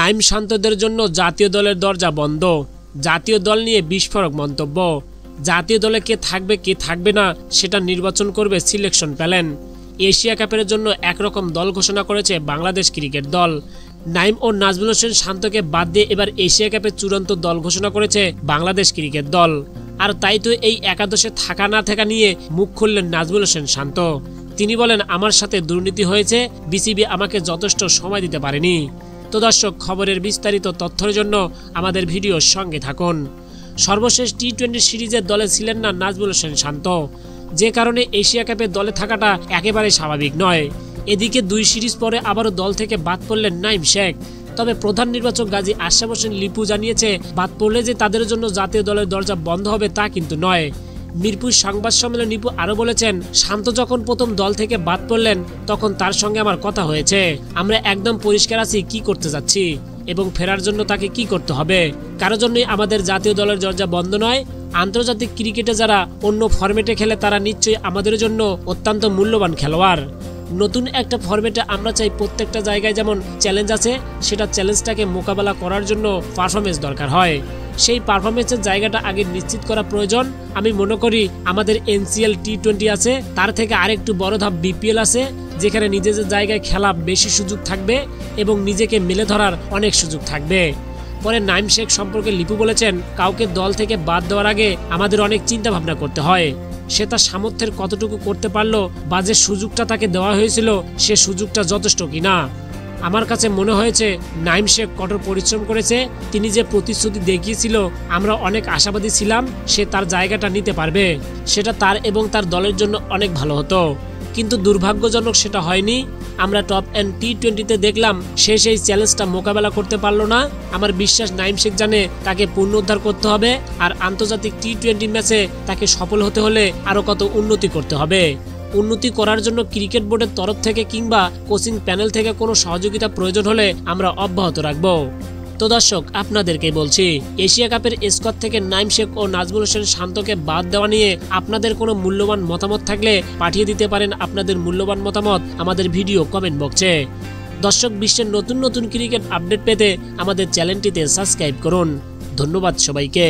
নাইম শান্তদের জন্য জাতীয় দলের দরজা বন্ধ। জাতীয় দল নিয়ে বিস্ফোরক মন্তব্য। জাতীয় দলে কে থাকবে না সেটা নির্বাচন করবে সিলেকশন প্যানেল। এশিয়া কাপের জন্য একরকম দল ঘোষণা করেছে বাংলাদেশ ক্রিকেট দল। নাইম ও নাজমুল হোসেন শান্তকে বাদ দিয়ে এবার এশিয়া কাপের চূড়ান্ত দল ঘোষণা করেছে বাংলাদেশ ক্রিকেট দল। আর তাই তো এই একাদশে থাকা না থাকা নিয়ে মুখ খুললেন নাজমুল হোসেন শান্ত। তিনি বলেন, আমার সাথে দুর্নীতি হয়েছে, বিসিবি আমাকে যথেষ্ট সময় দিতে পারেনি। তো দর্শক, খবরের বিস্তারিত তথ্যের জন্য আমাদের ভিডিওর সঙ্গে থাকুন। সর্বশেষ টি-20 সিরিজের দলে ছিলেন না নাজমুল হোসেন শান্ত, যে কারণে এশিয়া কাপের দলে থাকাটা একেবারে স্বাভাবিক নয়। এদিকে 2 সিরিজ পরে আবারও দল থেকে বাদ পড়লেন নাইম শেখ। তবে প্রধান নির্বাচক গাজী আশরাফ হোসেন লিপু জানিয়েছে, বাদ পড়লে যে তাদের জন্য জাতীয় দলের দরজা বন্ধ হবে তা কিন্তু নয়। মিরপুর সংবাদ সম্মেলনে লিপু আরও বলেছেন, শান্ত যখন প্রথম দল থেকে বাদ পড়লেন তখন তার সঙ্গে আমার কথা হয়েছে। আমরা একদম পরিষ্কার আছি কি করতে যাচ্ছি এবং ফেরার জন্য তাকে কি করতে হবে। কারোর জন্যই আমাদের জাতীয় দলের দরজা বন্ধ নয়। আন্তর্জাতিক ক্রিকেটে যারা অন্য ফরম্যাটে খেলে তারা নিশ্চয়ই আমাদের জন্য অত্যন্ত মূল্যবান খেলোয়াড়। নতুন একটা ফরম্যাটে আমরা চাই প্রত্যেকটা জায়গায় যেমন চ্যালেঞ্জ আছে, সেটা চ্যালেঞ্জটাকে মোকাবেলা করার জন্য পারফরমেন্স দরকার হয়। সেই পারফরমেন্সের জায়গাটা আগে নিশ্চিত করা প্রয়োজন। আমি মনে করি আমাদের এনসিএল টি-20 আছে, তার থেকে আরেকটু বড় ধাপ বিপিএল আছে, যেখানে নিজেদের জায়গায় খেলা বেশি সুযোগ থাকবে এবং নিজেকে মেলে ধরার অনেক সুযোগ থাকবে। পরে নাইম শেখ সম্পর্কে লিপু বলেছেন, কাউকে দল থেকে বাদ দেওয়ার আগে আমাদের অনেক চিন্তা ভাবনা করতে হয়। সে তার সামর্থ্যের কতটুকু করতে পারলো বা যে সুযোগটা তাকে দেওয়া হয়েছিল সে সুযোগটা যথেষ্ট কিনা। আমার কাছে মনে হয়েছে নাইম শেখ কঠোর পরিশ্রম করেছে। তিনি যে প্রতিশ্রুতি দেখিয়েছিল আমরা অনেক আশাবাদী ছিলাম সে তার জায়গাটা নিতে পারবে, সেটা তার এবং তার দলের জন্য অনেক ভালো হতো। কিন্তু দুর্ভাগ্যজনক সেটা হয়নি। আমরা টপ এন্ড টি-20তে দেখলাম সে সেই চ্যালেঞ্জটা মোকাবেলা করতে পারলো না। আমার বিশ্বাস নাইম শেখ জানে তাকে পুনরুদ্ধার করতে হবে, আর আন্তর্জাতিক টি-20 ম্যাচে তাকে সফল হতে হলে আরও কত উন্নতি করতে হবে। উন্নতি করার জন্য ক্রিকেট বোর্ডের তরফ থেকে কিংবা কোচিং প্যানেল থেকে কোনো সহযোগিতা প্রয়োজন হলে আমরা অব্যাহত রাখব। তো দর্শক, আপনাদেরকে বলছি, এশিয়া কাপের স্কোয়াড থেকে নাইম শেখ ও নাজমুল হোসেন শান্তকে বাদ দেওয়া নিয়ে আপনাদের কোনো মূল্যবান মতামত থাকলে পাঠিয়ে দিতে পারেন আপনাদের মূল্যবান মতামত আমাদের ভিডিও কমেন্ট বক্সে। দর্শক, বিশ্বের নতুন নতুন ক্রিকেট আপডেট পেতে আমাদের চ্যানেলটিতে সাবস্ক্রাইব করুন। ধন্যবাদ সবাইকে।